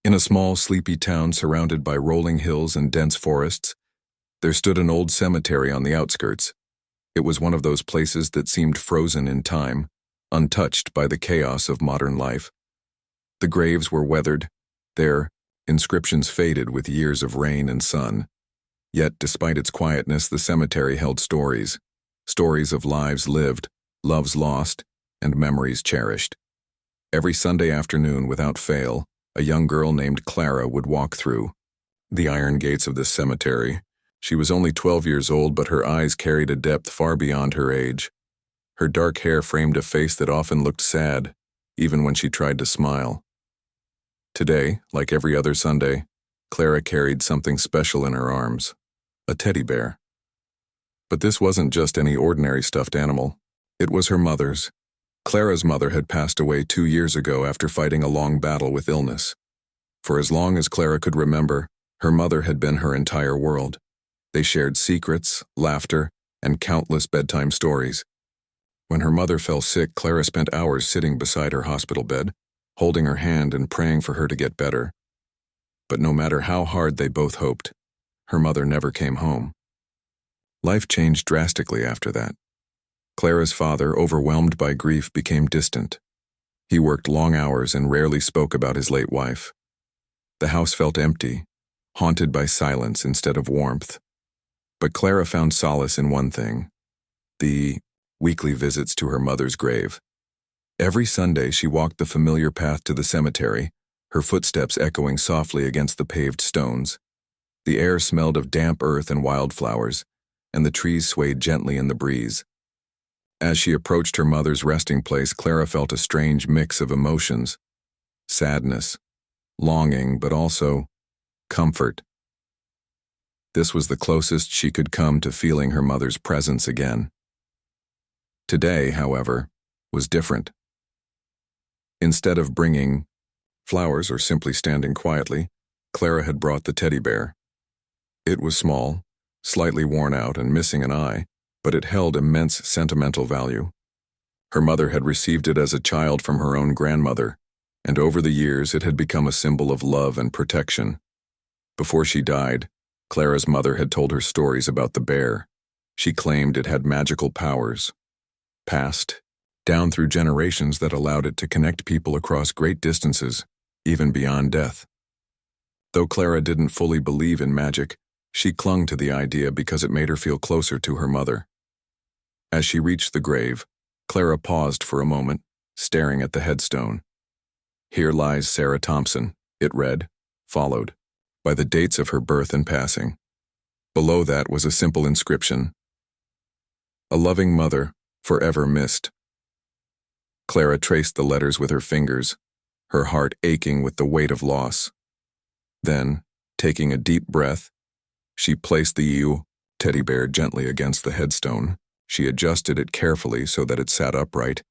In a small, sleepy town surrounded by rolling hills and dense forests, there stood an old cemetery on the outskirts. It was one of those places that seemed frozen in time, untouched by the chaos of modern life. The graves were weathered, their inscriptions faded with years of rain and sun. Yet, despite its quietness, the cemetery held stories of lives lived, loves lost, and memories cherished. Every Sunday afternoon, without fail, a young girl named Clara would walk through the iron gates of this cemetery. She was only 12 years old, but her eyes carried a depth far beyond her age. Her dark hair framed a face that often looked sad, even when she tried to smile. Today, like every other Sunday, Clara carried something special in her arms, a teddy bear. But this wasn't just any ordinary stuffed animal. It was her mother's. Clara's mother had passed away 2 years ago after fighting a long battle with illness. For as long as Clara could remember, her mother had been her entire world. They shared secrets, laughter, and countless bedtime stories. When her mother fell sick, Clara spent hours sitting beside her hospital bed, holding her hand and praying for her to get better. But no matter how hard they both hoped, her mother never came home. Life changed drastically after that. Clara's father, overwhelmed by grief, became distant. He worked long hours and rarely spoke about his late wife. The house felt empty, haunted by silence instead of warmth. But Clara found solace in one thing: the weekly visits to her mother's grave. Every Sunday she walked the familiar path to the cemetery, her footsteps echoing softly against the paved stones. The air smelled of damp earth and wildflowers, and the trees swayed gently in the breeze. As she approached her mother's resting place, Clara felt a strange mix of emotions: sadness, longing, but also comfort. This was the closest she could come to feeling her mother's presence again. Today, however, was different. Instead of bringing flowers or simply standing quietly, Clara had brought the teddy bear. It was small, slightly worn out and missing an eye, but it held immense sentimental value. Her mother had received it as a child from her own grandmother, and over the years it had become a symbol of love and protection. Before she died, Clara's mother had told her stories about the bear. She claimed it had magical powers, passed down through generations, that allowed it to connect people across great distances, even beyond death. Though Clara didn't fully believe in magic, she clung to the idea because it made her feel closer to her mother. As she reached the grave, Clara paused for a moment, staring at the headstone. "Here lies Sarah Thompson," it read, followed by the dates of her birth and passing. Below that was a simple inscription: "A loving mother, forever missed." Clara traced the letters with her fingers, her heart aching with the weight of loss. Then, taking a deep breath, she placed the teddy bear gently against the headstone. She adjusted it carefully so that it sat upright,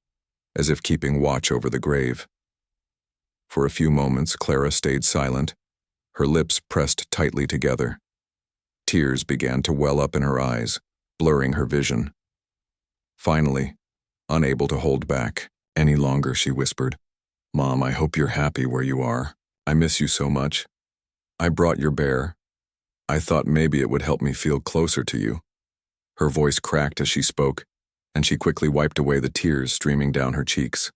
as if keeping watch over the grave. For a few moments, Clara stayed silent, her lips pressed tightly together. Tears began to well up in her eyes, blurring her vision. Finally, unable to hold back any longer, she whispered, "Mom, I hope you're happy where you are. I miss you so much. I brought your bear. I thought maybe it would help me feel closer to you." Her voice cracked as she spoke, and she quickly wiped away the tears streaming down her cheeks.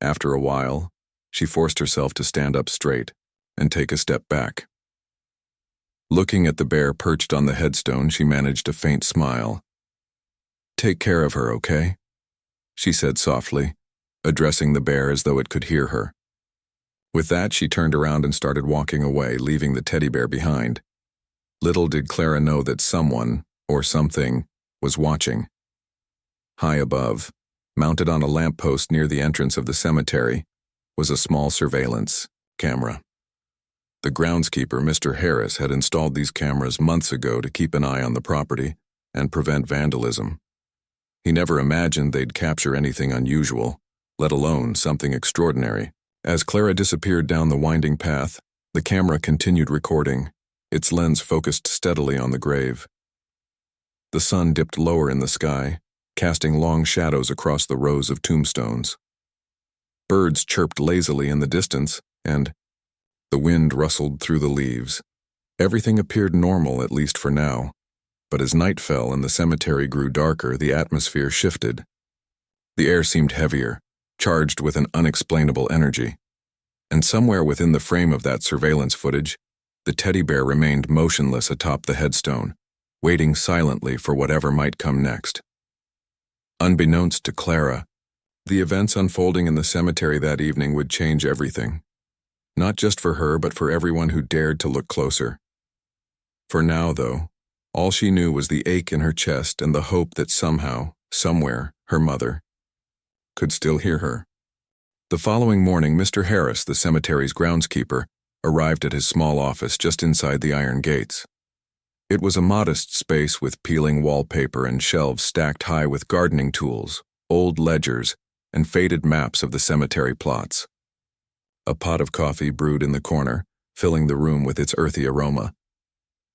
After a while, she forced herself to stand up straight and take a step back. Looking at the bear perched on the headstone, she managed a faint smile. "Take care of her, okay?" she said softly, addressing the bear as though it could hear her. With that, she turned around and started walking away, leaving the teddy bear behind. Little did Clara know that someone, or something, was watching. High above, mounted on a lamppost near the entrance of the cemetery, was a small surveillance camera. The groundskeeper, Mr. Harris, had installed these cameras months ago to keep an eye on the property and prevent vandalism. He never imagined they'd capture anything unusual, let alone something extraordinary. As Clara disappeared down the winding path, the camera continued recording, its lens focused steadily on the grave. The sun dipped lower in the sky, casting long shadows across the rows of tombstones. Birds chirped lazily in the distance, and, The wind rustled through the leaves. Everything appeared normal, at least for now. But as night fell and the cemetery grew darker, the atmosphere shifted. The air seemed heavier, charged with an unexplainable energy. And somewhere within the frame of that surveillance footage, the teddy bear remained motionless atop the headstone, waiting silently for whatever might come next. Unbeknownst to Clara, the events unfolding in the cemetery that evening would change everything. Not just for her, but for everyone who dared to look closer. For now, though, all she knew was the ache in her chest and the hope that somehow, somewhere, her mother could still hear her. The following morning, Mr. Harris, the cemetery's groundskeeper, arrived at his small office just inside the iron gates. It was a modest space with peeling wallpaper and shelves stacked high with gardening tools, old ledgers, and faded maps of the cemetery plots. A pot of coffee brewed in the corner, filling the room with its earthy aroma.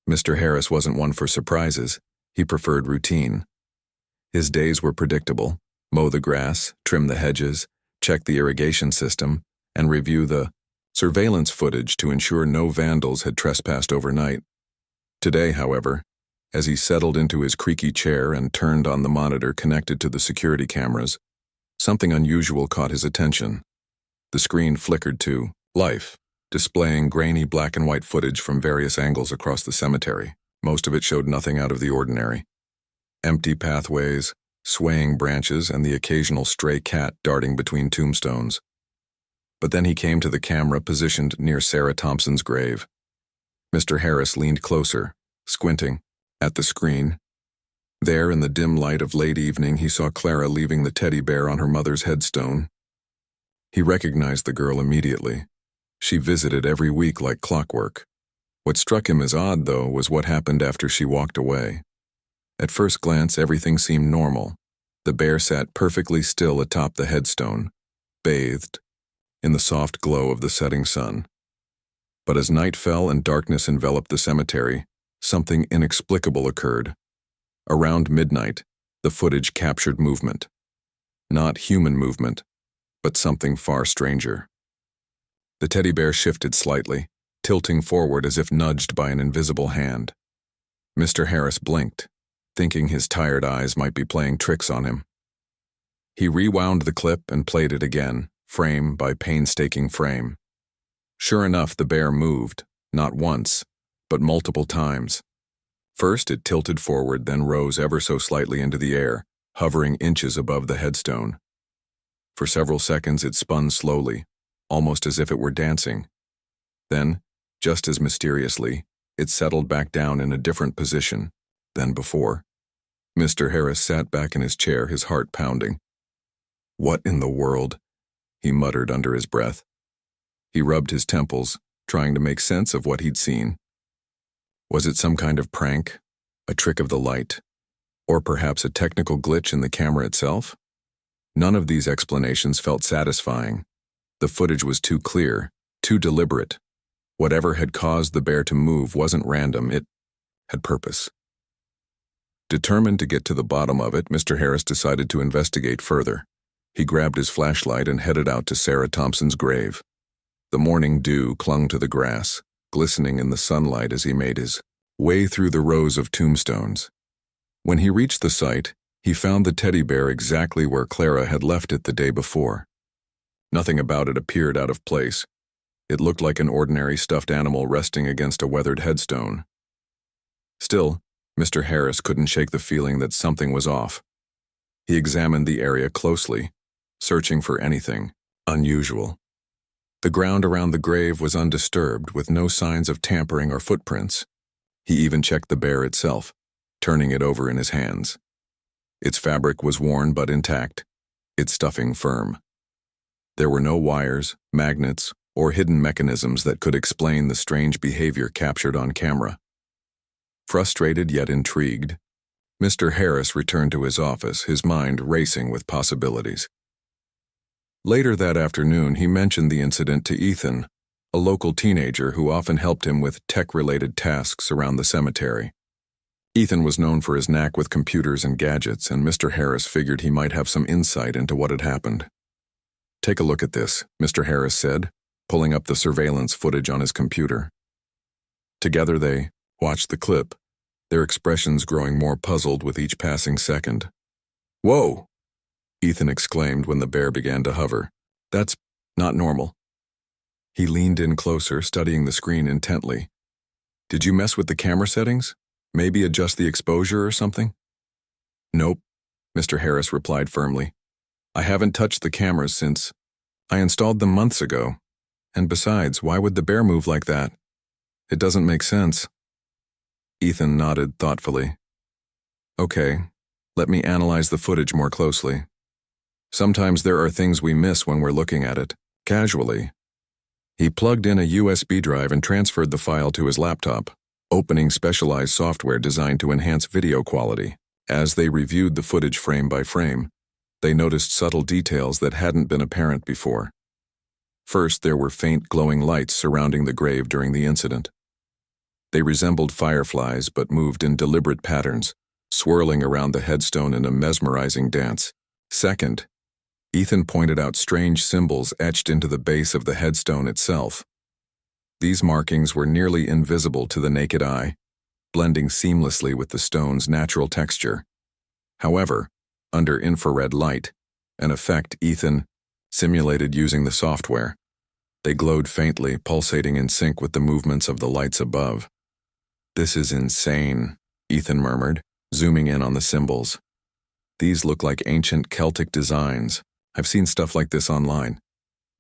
Mr. Harris wasn't one for surprises. He preferred routine. His days were predictable: mow the grass, trim the hedges, check the irrigation system, and review the surveillance footage to ensure no vandals had trespassed overnight. Today, however, as he settled into his creaky chair and turned on the monitor connected to the security cameras, something unusual caught his attention. The screen flickered to life, displaying grainy black and white footage from various angles across the cemetery. Most of it showed nothing out of the ordinary. Empty pathways, swaying branches, and the occasional stray cat darting between tombstones. But then he came to the camera positioned near Sarah Thompson's grave. Mr. Harris leaned closer, squinting at the screen. There, in the dim light of late evening, he saw Clara leaving the teddy bear on her mother's headstone. He recognized the girl immediately. She visited every week like clockwork. What struck him as odd, though, was what happened after she walked away. At first glance, everything seemed normal. The bear sat perfectly still atop the headstone, bathed in the soft glow of the setting sun. But as night fell and darkness enveloped the cemetery, something inexplicable occurred. Around midnight, the footage captured movement. Not human movement, but something far stranger. The teddy bear shifted slightly, tilting forward as if nudged by an invisible hand. Mr. Harris blinked, thinking his tired eyes might be playing tricks on him. He rewound the clip and played it again, frame by painstaking frame. Sure enough, the bear moved, not once, but multiple times. First it tilted forward, then rose ever so slightly into the air, hovering inches above the headstone. For several seconds it spun slowly, almost as if it were dancing. Then, just as mysteriously, it settled back down in a different position than before. Mr. Harris sat back in his chair, his heart pounding. "What in the world?" he muttered under his breath. He rubbed his temples, trying to make sense of what he'd seen. Was it some kind of prank, a trick of the light, or perhaps a technical glitch in the camera itself? None of these explanations felt satisfying. The footage was too clear, too deliberate. Whatever had caused the bear to move wasn't random, it had purpose. Determined to get to the bottom of it, Mr. Harris decided to investigate further. He grabbed his flashlight and headed out to Sarah Thompson's grave. The morning dew clung to the grass, glistening in the sunlight as he made his way through the rows of tombstones. When he reached the site, he found the teddy bear exactly where Clara had left it the day before. Nothing about it appeared out of place. It looked like an ordinary stuffed animal resting against a weathered headstone. Still, Mr. Harris couldn't shake the feeling that something was off. He examined the area closely, searching for anything unusual. The ground around the grave was undisturbed, with no signs of tampering or footprints. He even checked the bear itself, turning it over in his hands. Its fabric was worn but intact, its stuffing firm. There were no wires, magnets, or hidden mechanisms that could explain the strange behavior captured on camera. Frustrated yet intrigued, Mr. Harris returned to his office, his mind racing with possibilities. Later that afternoon, he mentioned the incident to Ethan, a local teenager who often helped him with tech-related tasks around the cemetery. Ethan was known for his knack with computers and gadgets, and Mr. Harris figured he might have some insight into what had happened. "Take a look at this," Mr. Harris said. pulling up the surveillance footage on his computer. Together they watched the clip, their expressions growing more puzzled with each passing second. "Whoa!" Ethan exclaimed when the bear began to hover. "That's not normal." He leaned in closer, studying the screen intently. "Did you mess with the camera settings? Maybe adjust the exposure or something?" "Nope," Mr. Harris replied firmly. "I haven't touched the cameras since I installed them months ago. And besides, why would the bear move like that? It doesn't make sense." Ethan nodded thoughtfully. "Okay, let me analyze the footage more closely. Sometimes there are things we miss when we're looking at it, casually." He plugged in a USB drive and transferred the file to his laptop, opening specialized software designed to enhance video quality. As they reviewed the footage frame by frame, they noticed subtle details that hadn't been apparent before. First, there were faint glowing lights surrounding the grave during the incident. They resembled fireflies but moved in deliberate patterns, swirling around the headstone in a mesmerizing dance. Second, Ethan pointed out strange symbols etched into the base of the headstone itself. These markings were nearly invisible to the naked eye, blending seamlessly with the stone's natural texture. However, under infrared light, an effect Ethan simulated using the software, they glowed faintly, pulsating in sync with the movements of the lights above. "This is insane," Ethan murmured, zooming in on the symbols. "These look like ancient Celtic designs. I've seen stuff like this online.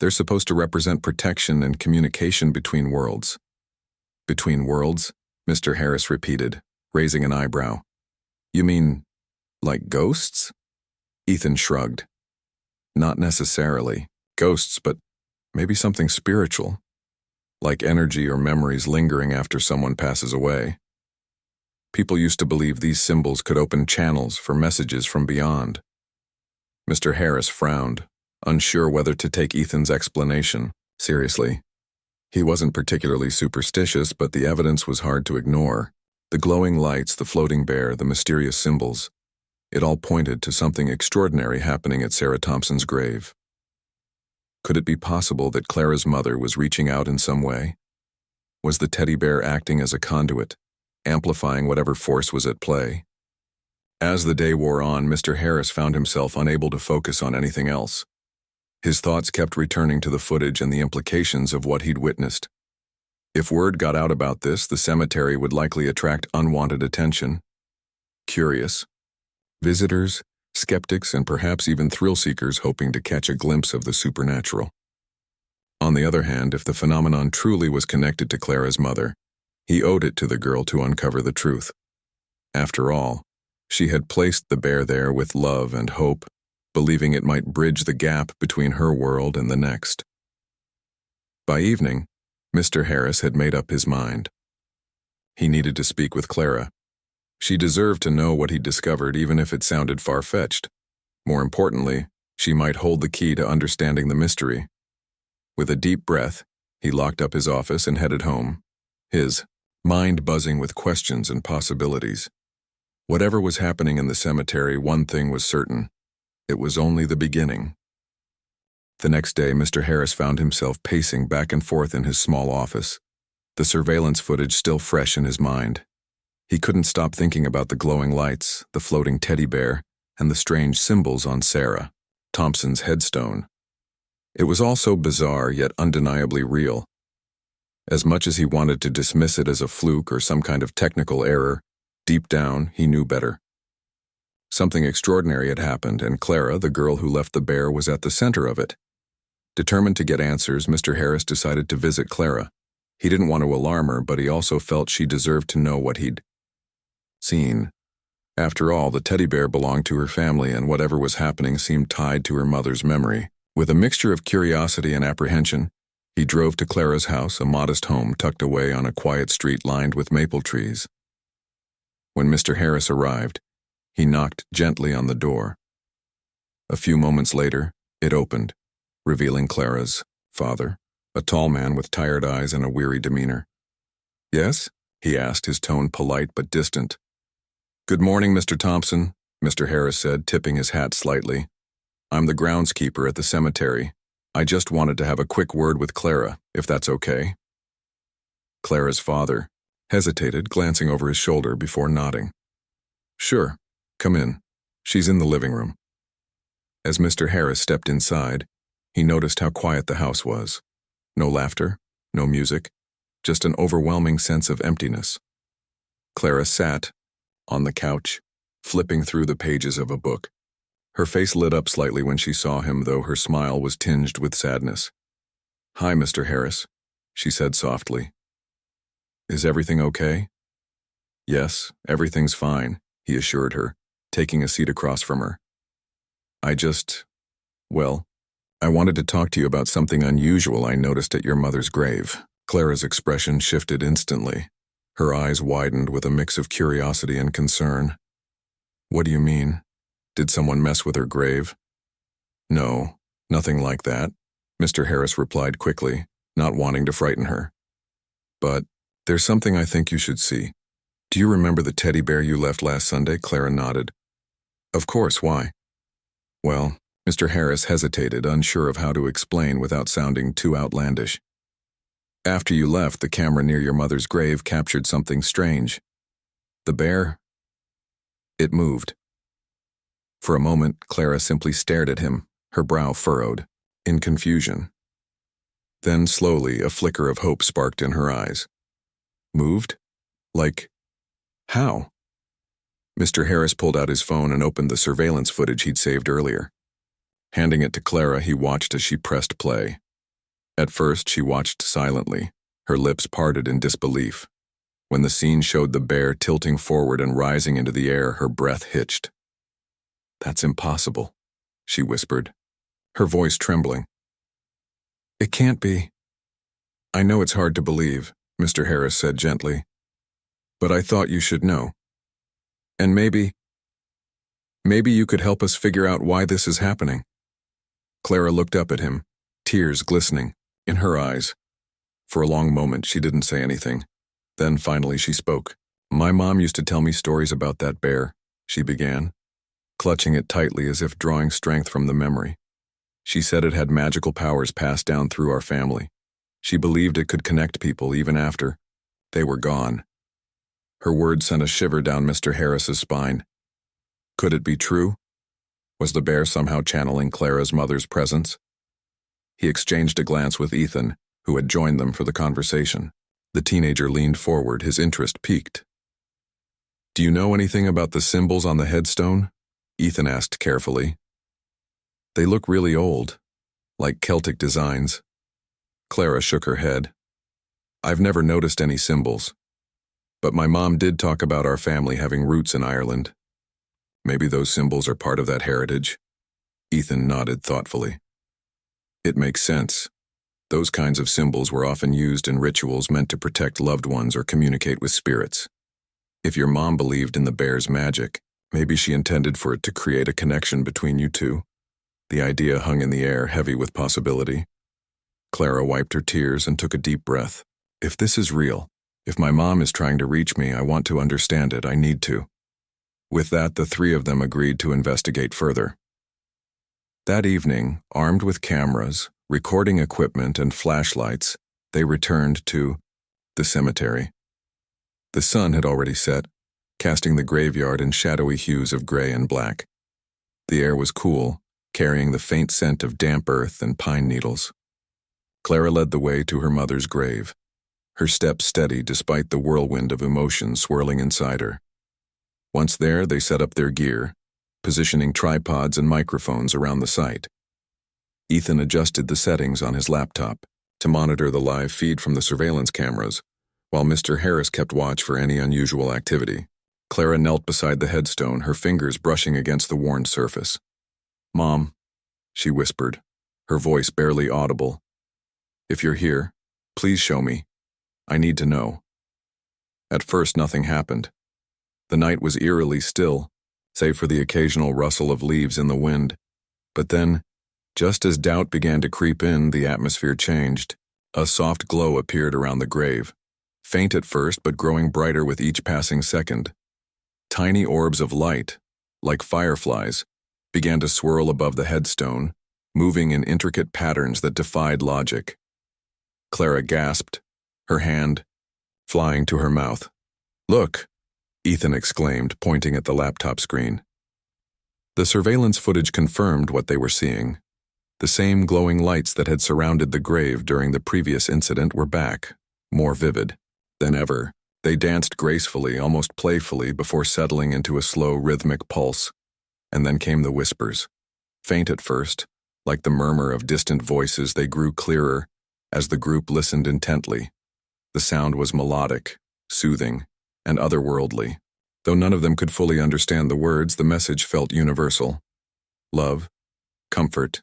They're supposed to represent protection and communication between worlds." "Between worlds?" Mr. Harris repeated, raising an eyebrow. "You mean, like ghosts?" Ethan shrugged. "Not necessarily ghosts, but maybe something spiritual, like energy or memories lingering after someone passes away. People used to believe these symbols could open channels for messages from beyond." Mr. Harris frowned, unsure whether to take Ethan's explanation seriously. He wasn't particularly superstitious, but the evidence was hard to ignore. The glowing lights, the floating bear, the mysterious symbols. It all pointed to something extraordinary happening at Sarah Thompson's grave. Could it be possible that Clara's mother was reaching out in some way? Was the teddy bear acting as a conduit, amplifying whatever force was at play? As the day wore on, Mr. Harris found himself unable to focus on anything else. His thoughts kept returning to the footage and the implications of what he'd witnessed. If word got out about this, the cemetery would likely attract unwanted attention. Curious visitors, skeptics, and perhaps even thrill-seekers hoping to catch a glimpse of the supernatural. On the other hand, if the phenomenon truly was connected to Clara's mother, he owed it to the girl to uncover the truth. After all, she had placed the bear there with love and hope, believing it might bridge the gap between her world and the next. By evening, Mr. Harris had made up his mind. He needed to speak with Clara. She deserved to know what he'd discovered, even if it sounded far-fetched. More importantly, she might hold the key to understanding the mystery. With a deep breath, he locked up his office and headed home, his mind buzzing with questions and possibilities. Whatever was happening in the cemetery, one thing was certain. It was only the beginning. The next day, Mr. Harris found himself pacing back and forth in his small office, the surveillance footage still fresh in his mind. He couldn't stop thinking about the glowing lights, the floating teddy bear, and the strange symbols on Sarah Thompson's headstone. It was all so bizarre, yet undeniably real. As much as he wanted to dismiss it as a fluke or some kind of technical error, deep down, he knew better. Something extraordinary had happened, and Clara, the girl who left the bear, was at the center of it. Determined to get answers, Mr. Harris decided to visit Clara. He didn't want to alarm her, but he also felt she deserved to know what he'd seen. After all, the teddy bear belonged to her family, and whatever was happening seemed tied to her mother's memory. With a mixture of curiosity and apprehension, he drove to Clara's house, a modest home tucked away on a quiet street lined with maple trees. When Mr. Harris arrived, he knocked gently on the door. A few moments later, it opened, revealing Clara's father, a tall man with tired eyes and a weary demeanor. "Yes?" he asked, his tone polite but distant. "Good morning, Mr. Thompson," Mr. Harris said, tipping his hat slightly. "I'm the groundskeeper at the cemetery. I just wanted to have a quick word with Clara, if that's okay. Clara's father hesitated, glancing over his shoulder before nodding. Sure, come in. She's in the living room. As Mr. Harris stepped inside, he noticed how quiet the house was. No laughter, no music, just an overwhelming sense of emptiness. Clara sat on the couch, flipping through the pages of a book. Her face lit up slightly when she saw him, though her smile was tinged with sadness. Hi, Mr. Harris, she said softly. Is everything okay? Yes, everything's fine, he assured her, taking a seat across from her. I wanted to talk to you about something unusual I noticed at your mother's grave. Clara's expression shifted instantly. Her eyes widened with a mix of curiosity and concern. What do you mean? Did someone mess with her grave? No, nothing like that, Mr. Harris replied quickly, not wanting to frighten her. But there's something I think you should see. Do you remember the teddy bear you left last Sunday? Clara nodded. Of course, why? Well, Mr. Harris hesitated, unsure of how to explain without sounding too outlandish. After you left, the camera near your mother's grave captured something strange. The bear, it moved. For a moment, Clara simply stared at him, her brow furrowed, in confusion. Then, slowly, a flicker of hope sparked in her eyes. Moved? Like, how? Mr. Harris pulled out his phone and opened the surveillance footage he'd saved earlier. Handing it to Clara, he watched as she pressed play. At first, she watched silently, her lips parted in disbelief. When the scene showed the bear tilting forward and rising into the air, her breath hitched. That's impossible, she whispered, her voice trembling. It can't be. I know it's hard to believe, Mr. Harris said gently. But I thought you should know. And maybe you could help us figure out why this is happening. Clara looked up at him, tears glistening in her eyes. For a long moment, she didn't say anything. Then finally she spoke. My mom used to tell me stories about that bear, she began, clutching it tightly as if drawing strength from the memory. She said it had magical powers passed down through our family. She believed it could connect people even after they were gone. Her words sent a shiver down Mr. Harris's spine. Could it be true? Was the bear somehow channeling Clara's mother's presence? He exchanged a glance with Ethan, who had joined them for the conversation. The teenager leaned forward, his interest piqued. Do you know anything about the symbols on the headstone? Ethan asked carefully. They look really old, like Celtic designs. Clara shook her head. I've never noticed any symbols. But my mom did talk about our family having roots in Ireland. Maybe those symbols are part of that heritage? Ethan nodded thoughtfully. It makes sense. Those kinds of symbols were often used in rituals meant to protect loved ones or communicate with spirits. If your mom believed in the bear's magic, maybe she intended for it to create a connection between you two. The idea hung in the air, heavy with possibility. Clara wiped her tears and took a deep breath. If this is real, if my mom is trying to reach me, I want to understand it. I need to. With that, the three of them agreed to investigate further. That evening, armed with cameras, recording equipment, and flashlights, they returned to the cemetery. The sun had already set, casting the graveyard in shadowy hues of gray and black. The air was cool, carrying the faint scent of damp earth and pine needles. Clara led the way to her mother's grave, her steps steady despite the whirlwind of emotion swirling inside her. Once there, they set up their gear, positioning tripods and microphones around the site. Ethan adjusted the settings on his laptop to monitor the live feed from the surveillance cameras, while Mr. Harris kept watch for any unusual activity. Clara knelt beside the headstone, her fingers brushing against the worn surface. Mom, she whispered, her voice barely audible. If you're here, please show me. I need to know. At first, nothing happened. The night was eerily still, save for the occasional rustle of leaves in the wind. But then, just as doubt began to creep in, the atmosphere changed. A soft glow appeared around the grave, faint at first but growing brighter with each passing second. Tiny orbs of light, like fireflies, began to swirl above the headstone, moving in intricate patterns that defied logic. Clara gasped, her hand flying to her mouth. "Look!" Ethan exclaimed, pointing at the laptop screen. The surveillance footage confirmed what they were seeing. The same glowing lights that had surrounded the grave during the previous incident were back, more vivid than ever. They danced gracefully, almost playfully, before settling into a slow, rhythmic pulse. And then came the whispers. Faint at first, like the murmur of distant voices, they grew clearer as the group listened intently. The sound was melodic, soothing, and otherworldly. Though none of them could fully understand the words, the message felt universal. Love, comfort,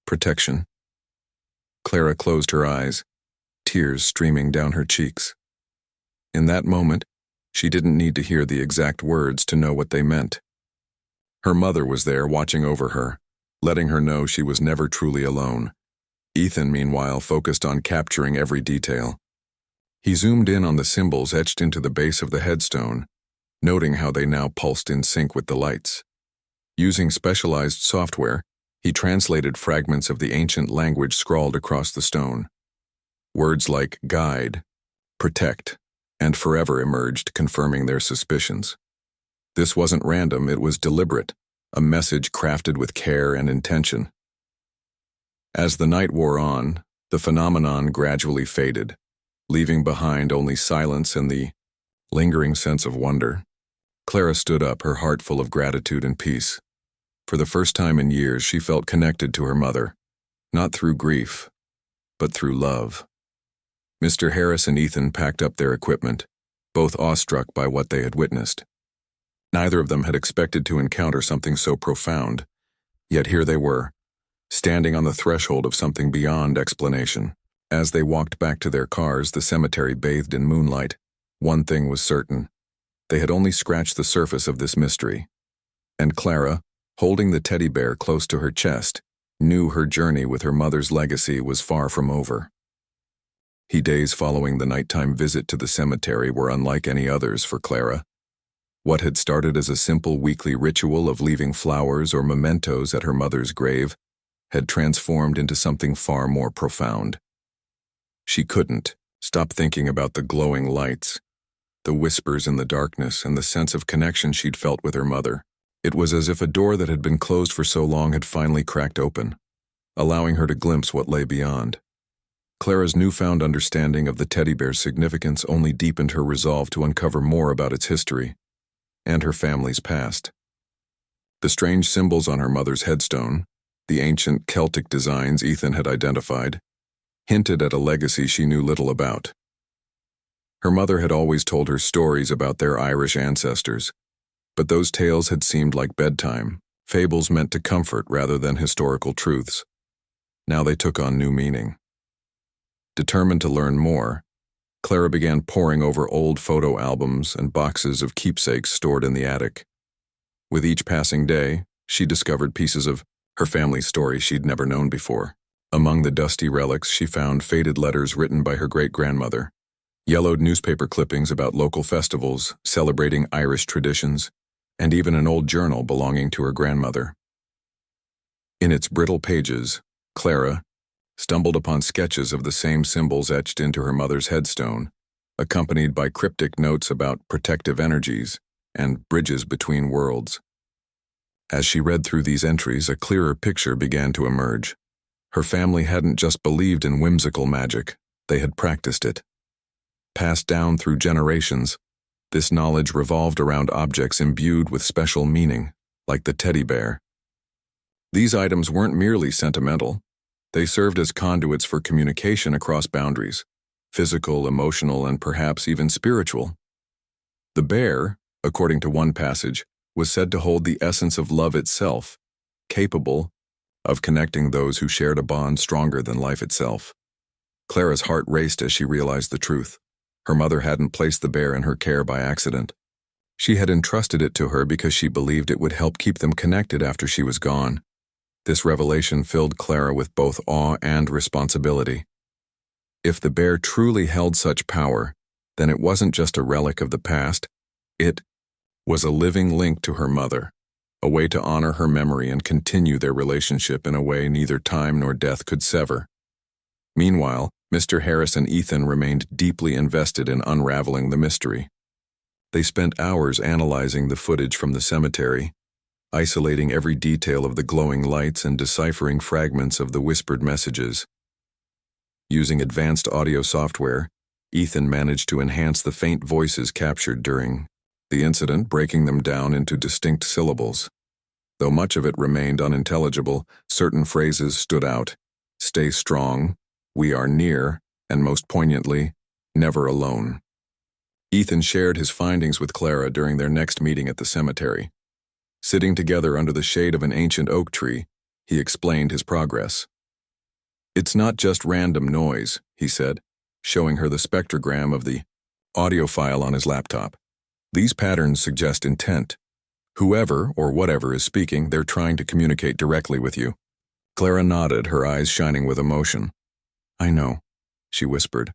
protection. Clara closed her eyes, tears streaming down her cheeks. In that moment, she didn't need to hear the exact words to know what they meant. Her mother was there watching over her, letting her know she was never truly alone. Ethan, meanwhile, focused on capturing every detail. He zoomed in on the symbols etched into the base of the headstone, noting how they now pulsed in sync with the lights. Using specialized software, he translated fragments of the ancient language scrawled across the stone. Words like guide, protect, and forever emerged, confirming their suspicions. This wasn't random, it was deliberate, a message crafted with care and intention. As the night wore on, the phenomenon gradually faded, leaving behind only silence and the lingering sense of wonder. Clara stood up, her heart full of gratitude and peace. For the first time in years, she felt connected to her mother, not through grief, but through love. Mr. Harris and Ethan packed up their equipment, both awestruck by what they had witnessed. Neither of them had expected to encounter something so profound, yet here they were, standing on the threshold of something beyond explanation. As they walked back to their cars, the cemetery bathed in moonlight. One thing was certain. They had only scratched the surface of this mystery. And Clara, holding the teddy bear close to her chest, knew her journey with her mother's legacy was far from over. The days following the nighttime visit to the cemetery were unlike any others for Clara. What had started as a simple weekly ritual of leaving flowers or mementos at her mother's grave had transformed into something far more profound. She couldn't stop thinking about the glowing lights, the whispers in the darkness, and the sense of connection she'd felt with her mother. It was as if a door that had been closed for so long had finally cracked open, allowing her to glimpse what lay beyond. Clara's newfound understanding of the teddy bear's significance only deepened her resolve to uncover more about its history and her family's past. The strange symbols on her mother's headstone, the ancient Celtic designs Ethan had identified, hinted at a legacy she knew little about. Her mother had always told her stories about their Irish ancestors, but those tales had seemed like bedtime, fables meant to comfort rather than historical truths. Now they took on new meaning. Determined to learn more, Clara began poring over old photo albums and boxes of keepsakes stored in the attic. With each passing day, she discovered pieces of her family's story she'd never known before. Among the dusty relics, she found faded letters written by her great-grandmother, yellowed newspaper clippings about local festivals celebrating Irish traditions, and even an old journal belonging to her grandmother. In its brittle pages, Clara stumbled upon sketches of the same symbols etched into her mother's headstone, accompanied by cryptic notes about protective energies and bridges between worlds. As she read through these entries, a clearer picture began to emerge. Her family hadn't just believed in whimsical magic, they had practiced it. Passed down through generations, this knowledge revolved around objects imbued with special meaning, like the teddy bear. These items weren't merely sentimental. They served as conduits for communication across boundaries, physical, emotional, and perhaps even spiritual. The bear, according to one passage, was said to hold the essence of love itself, capable of connecting those who shared a bond stronger than life itself. Clara's heart raced as she realized the truth. Her mother hadn't placed the bear in her care by accident. She had entrusted it to her because she believed it would help keep them connected after she was gone. This revelation filled Clara with both awe and responsibility. If the bear truly held such power, then it wasn't just a relic of the past, it was a living link to her mother, a way to honor her memory and continue their relationship in a way neither time nor death could sever. Meanwhile, Mr. Harris and Ethan remained deeply invested in unraveling the mystery. They spent hours analyzing the footage from the cemetery, isolating every detail of the glowing lights and deciphering fragments of the whispered messages. Using advanced audio software, Ethan managed to enhance the faint voices captured during the incident, breaking them down into distinct syllables. Though much of it remained unintelligible, certain phrases stood out. "Stay strong," "We are near," and most poignantly, "Never alone." Ethan shared his findings with Clara during their next meeting at the cemetery. Sitting together under the shade of an ancient oak tree, he explained his progress. "It's not just random noise," he said, showing her the spectrogram of the audio file on his laptop. "These patterns suggest intent. Whoever or whatever is speaking, they're trying to communicate directly with you." Clara nodded, her eyes shining with emotion. "I know," she whispered.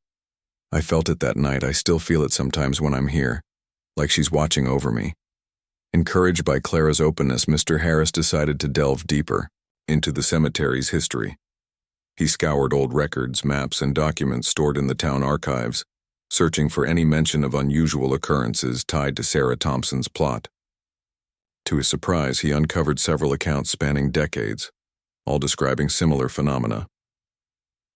"I felt it that night. I still feel it sometimes when I'm here, like she's watching over me." Encouraged by Clara's openness, Mr. Harris decided to delve deeper into the cemetery's history. He scoured old records, maps, and documents stored in the town archives, searching for any mention of unusual occurrences tied to Sarah Thompson's plot. To his surprise, he uncovered several accounts spanning decades, all describing similar phenomena.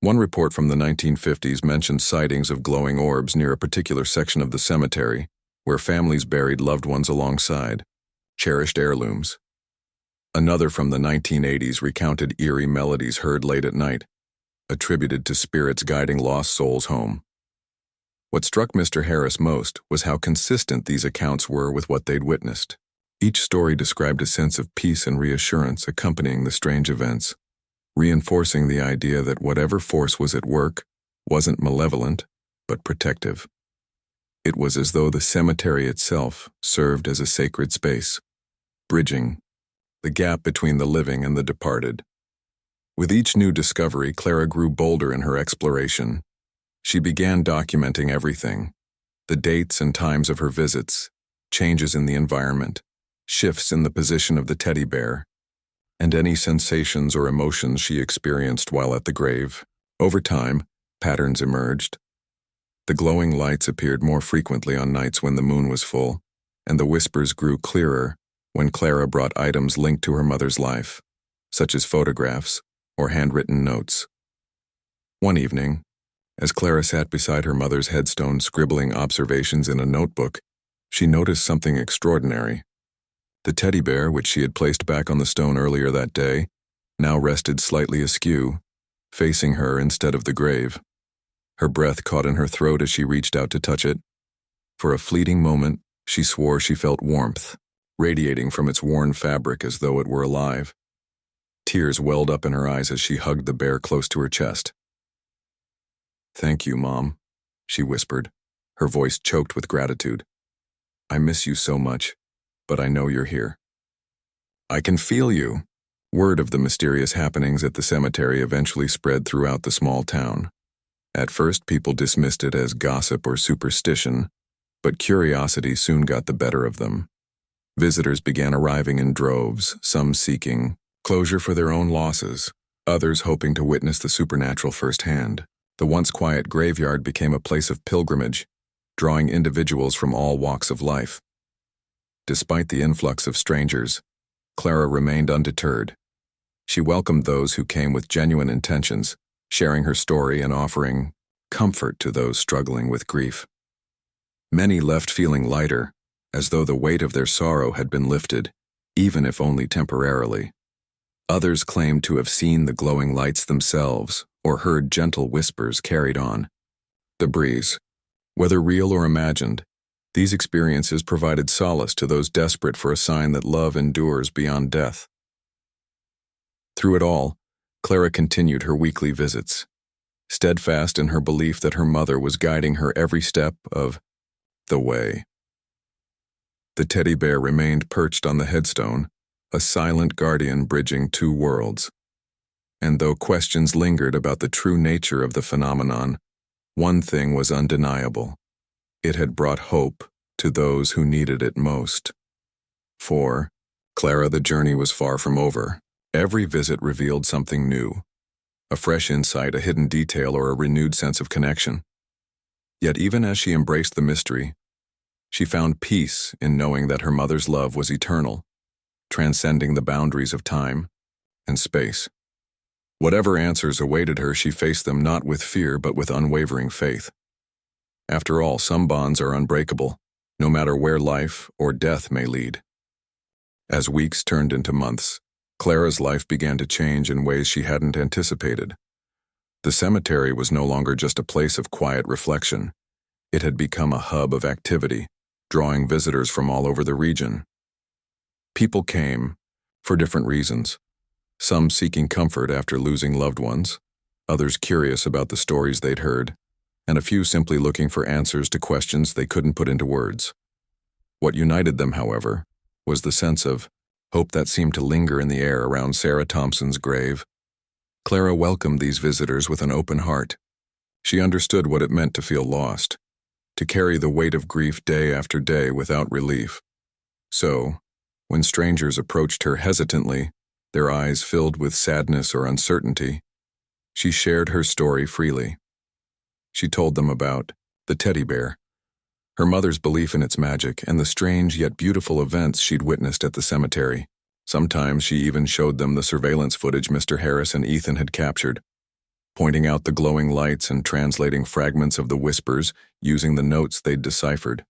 One report from the 1950s mentioned sightings of glowing orbs near a particular section of the cemetery, where families buried loved ones alongside cherished heirlooms. Another from the 1980s recounted eerie melodies heard late at night, attributed to spirits guiding lost souls home. What struck Mr. Harris most was how consistent these accounts were with what they'd witnessed. Each story described a sense of peace and reassurance accompanying the strange events, reinforcing the idea that whatever force was at work wasn't malevolent, but protective. It was as though the cemetery itself served as a sacred space, bridging the gap between the living and the departed. With each new discovery, Clara grew bolder in her exploration. She began documenting everything: the dates and times of her visits, changes in the environment, shifts in the position of the teddy bear, and any sensations or emotions she experienced while at the grave. Over time, patterns emerged. The glowing lights appeared more frequently on nights when the moon was full, and the whispers grew clearer when Clara brought items linked to her mother's life, such as photographs or handwritten notes. One evening, as Clara sat beside her mother's headstone scribbling observations in a notebook, she noticed something extraordinary. The teddy bear, which she had placed back on the stone earlier that day, now rested slightly askew, facing her instead of the grave. Her breath caught in her throat as she reached out to touch it. For a fleeting moment, she swore she felt warmth, radiating from its worn fabric as though it were alive. Tears welled up in her eyes as she hugged the bear close to her chest. "Thank you, Mom," she whispered, her voice choked with gratitude. "I miss you so much, but I know you're here." "I can feel you." Word of the mysterious happenings at the cemetery eventually spread throughout the small town. At first, people dismissed it as gossip or superstition, but curiosity soon got the better of them. Visitors began arriving in droves, some seeking closure for their own losses, others hoping to witness the supernatural firsthand. The once quiet graveyard became a place of pilgrimage, drawing individuals from all walks of life. Despite the influx of strangers, Clara remained undeterred. She welcomed those who came with genuine intentions, sharing her story and offering comfort to those struggling with grief. Many left feeling lighter, as though the weight of their sorrow had been lifted, even if only temporarily. Others claimed to have seen the glowing lights themselves or heard gentle whispers carried on the breeze. Whether real or imagined, these experiences provided solace to those desperate for a sign that love endures beyond death. Through it all, Clara continued her weekly visits, steadfast in her belief that her mother was guiding her every step of the way. The teddy bear remained perched on the headstone, a silent guardian bridging two worlds. And though questions lingered about the true nature of the phenomenon, one thing was undeniable. It had brought hope to those who needed it most. For, Clara, the journey was far from over. Every visit revealed something new, a fresh insight, a hidden detail, or a renewed sense of connection. Yet even as she embraced the mystery, she found peace in knowing that her mother's love was eternal, transcending the boundaries of time and space. Whatever answers awaited her, she faced them not with fear but with unwavering faith. After all, some bonds are unbreakable, no matter where life or death may lead. As weeks turned into months, Clara's life began to change in ways she hadn't anticipated. The cemetery was no longer just a place of quiet reflection. It had become a hub of activity, drawing visitors from all over the region. People came for different reasons, some seeking comfort after losing loved ones, others curious about the stories they'd heard, and a few simply looking for answers to questions they couldn't put into words. What united them, however, was the sense of hope that seemed to linger in the air around Sarah Thompson's grave. Clara welcomed these visitors with an open heart. She understood what it meant to feel lost, to carry the weight of grief day after day without relief. So, when strangers approached her hesitantly, their eyes filled with sadness or uncertainty, she shared her story freely. She told them about the teddy bear, her mother's belief in its magic, and the strange yet beautiful events she'd witnessed at the cemetery. Sometimes she even showed them the surveillance footage Mr. Harris and Ethan had captured, pointing out the glowing lights and translating fragments of the whispers using the notes they'd deciphered.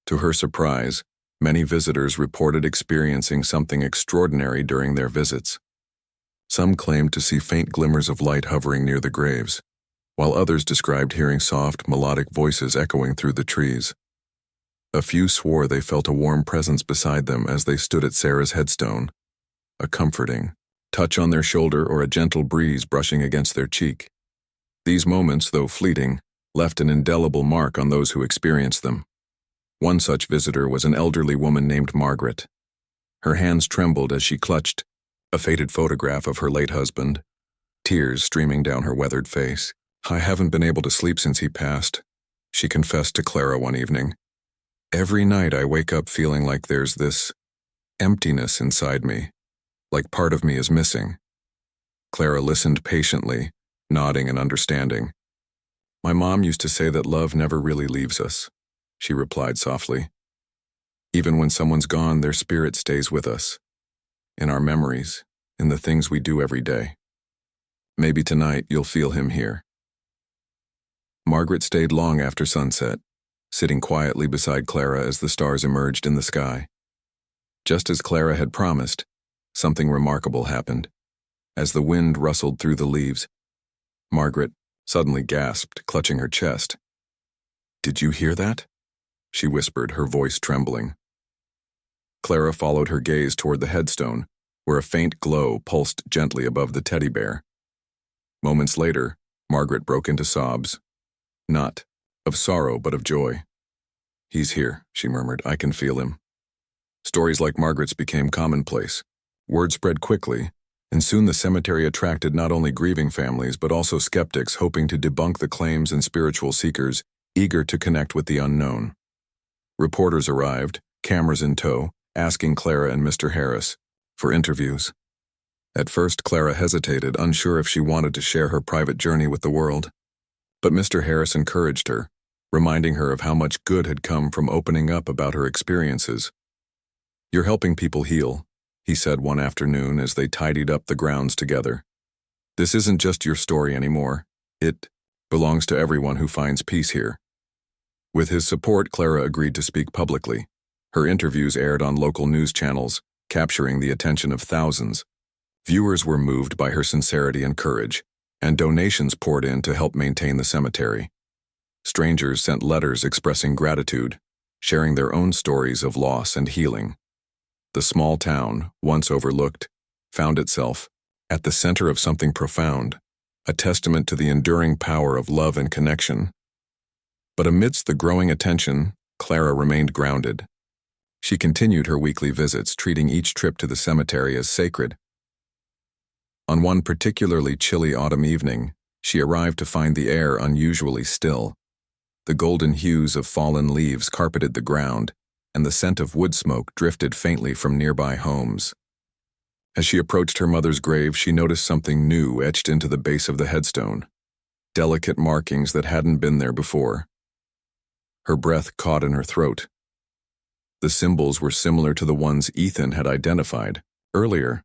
To her surprise, many visitors reported experiencing something extraordinary during their visits. Some claimed to see faint glimmers of light hovering near the graves, while others described hearing soft, melodic voices echoing through the trees. A few swore they felt a warm presence beside them as they stood at Sarah's headstone, a comforting touch on their shoulder or a gentle breeze brushing against their cheek. These moments, though fleeting, left an indelible mark on those who experienced them. One such visitor was an elderly woman named Margaret. Her hands trembled as she clutched a faded photograph of her late husband, tears streaming down her weathered face. "I haven't been able to sleep since he passed," she confessed to Clara one evening. "Every night I wake up feeling like there's this emptiness inside me, like part of me is missing." Clara listened patiently, nodding and understanding. "My mom used to say that love never really leaves us," she replied softly. "Even when someone's gone, their spirit stays with us, in our memories, in the things we do every day. Maybe tonight you'll feel him here." Margaret stayed long after sunset, sitting quietly beside Clara as the stars emerged in the sky. Just as Clara had promised, something remarkable happened. As the wind rustled through the leaves, Margaret suddenly gasped, clutching her chest. "Did you hear that?" she whispered, her voice trembling. Clara followed her gaze toward the headstone, where a faint glow pulsed gently above the teddy bear. Moments later, Margaret broke into sobs. Not of sorrow, but of joy. "He's here," she murmured. "I can feel him." Stories like Margaret's became commonplace. Word spread quickly, and soon the cemetery attracted not only grieving families but also skeptics hoping to debunk the claims and spiritual seekers eager to connect with the unknown. Reporters arrived, cameras in tow, asking Clara and Mr. Harris for interviews. At first, Clara hesitated, unsure if she wanted to share her private journey with the world. But Mr. Harris encouraged her, reminding her of how much good had come from opening up about her experiences. "You're helping people heal," he said one afternoon as they tidied up the grounds together. "This isn't just your story anymore. It belongs to everyone who finds peace here." With his support, Clara agreed to speak publicly. Her interviews aired on local news channels, capturing the attention of thousands. Viewers were moved by her sincerity and courage, and donations poured in to help maintain the cemetery. Strangers sent letters expressing gratitude, sharing their own stories of loss and healing. The small town, once overlooked, found itself at the center of something profound, a testament to the enduring power of love and connection. But amidst the growing attention, Clara remained grounded. She continued her weekly visits, treating each trip to the cemetery as sacred. On one particularly chilly autumn evening, she arrived to find the air unusually still. The golden hues of fallen leaves carpeted the ground, and the scent of wood smoke drifted faintly from nearby homes. As she approached her mother's grave, she noticed something new etched into the base of the headstone, delicate markings that hadn't been there before. Her breath caught in her throat. The symbols were similar to the ones Ethan had identified earlier,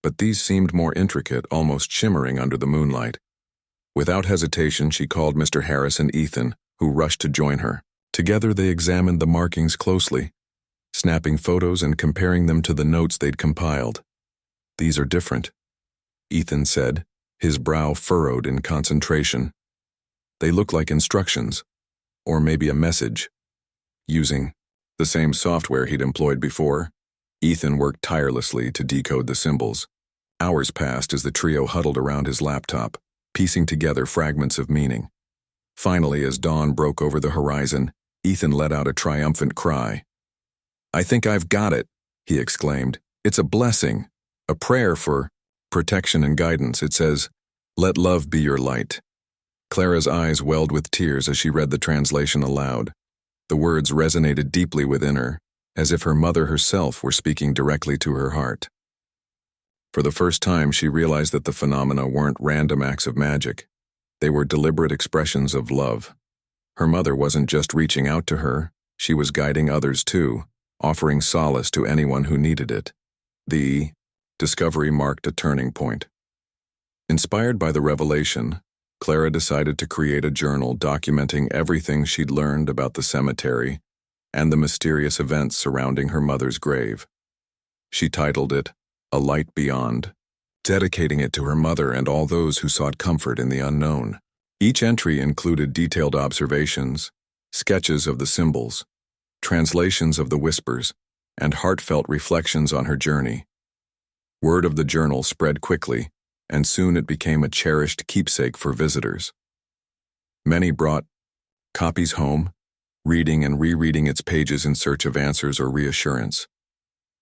but these seemed more intricate, almost shimmering under the moonlight. Without hesitation, she called Mr. Harris and Ethan, who rushed to join her. Together they examined the markings closely, snapping photos and comparing them to the notes they'd compiled. "These are different," Ethan said, his brow furrowed in concentration. "They look like instructions, or maybe a message." Using the same software he'd employed before, Ethan worked tirelessly to decode the symbols. Hours passed as the trio huddled around his laptop, piecing together fragments of meaning. Finally, as dawn broke over the horizon, Ethan let out a triumphant cry. "I think I've got it," he exclaimed. "It's a blessing, a prayer for protection and guidance. It says, 'Let love be your light.'" Clara's eyes welled with tears as she read the translation aloud. The words resonated deeply within her, as if her mother herself were speaking directly to her heart. For the first time, she realized that the phenomena weren't random acts of magic. They were deliberate expressions of love. Her mother wasn't just reaching out to her, she was guiding others too, offering solace to anyone who needed it. The discovery marked a turning point. Inspired by the revelation, Clara decided to create a journal documenting everything she'd learned about the cemetery and the mysterious events surrounding her mother's grave. She titled it, "A Light Beyond," dedicating it to her mother and all those who sought comfort in the unknown. Each entry included detailed observations, sketches of the symbols, translations of the whispers, and heartfelt reflections on her journey. Word of the journal spread quickly, and soon it became a cherished keepsake for visitors. Many brought copies home, reading and rereading its pages in search of answers or reassurance.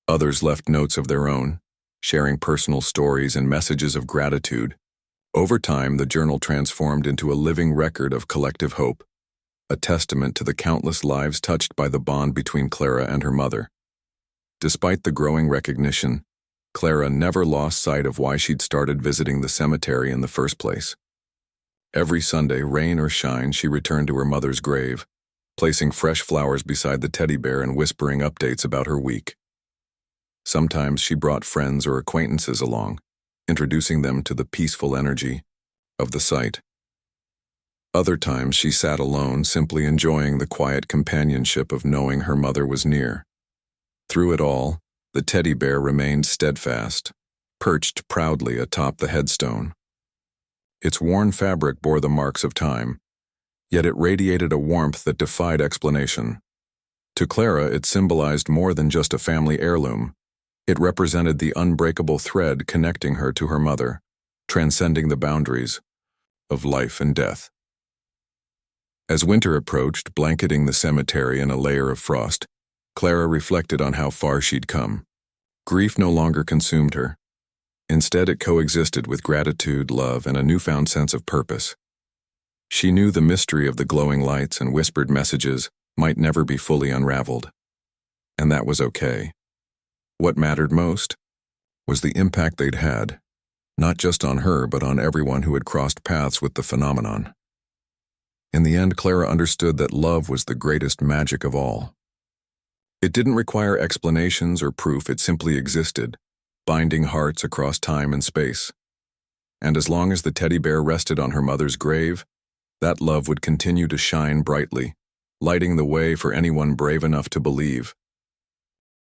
Others left notes of their own, sharing personal stories and messages of gratitude. Over time, the journal transformed into a living record of collective hope, a testament to the countless lives touched by the bond between Clara and her mother. Despite the growing recognition, Clara never lost sight of why she'd started visiting the cemetery in the first place. Every Sunday, rain or shine, she returned to her mother's grave, placing fresh flowers beside the teddy bear and whispering updates about her week. Sometimes she brought friends or acquaintances along, introducing them to the peaceful energy of the site. Other times she sat alone, simply enjoying the quiet companionship of knowing her mother was near. Through it all, the teddy bear remained steadfast, perched proudly atop the headstone. Its worn fabric bore the marks of time, yet it radiated a warmth that defied explanation. To Clara, it symbolized more than just a family heirloom. It represented the unbreakable thread connecting her to her mother, transcending the boundaries of life and death. As winter approached, blanketing the cemetery in a layer of frost, Clara reflected on how far she'd come. Grief no longer consumed her. Instead, it coexisted with gratitude, love, and a newfound sense of purpose. She knew the mystery of the glowing lights and whispered messages might never be fully unraveled. And that was okay. What mattered most was the impact they'd had, not just on her, but on everyone who had crossed paths with the phenomenon. In the end, Clara understood that love was the greatest magic of all. It didn't require explanations or proof, it simply existed, binding hearts across time and space. And as long as the teddy bear rested on her mother's grave, that love would continue to shine brightly, lighting the way for anyone brave enough to believe.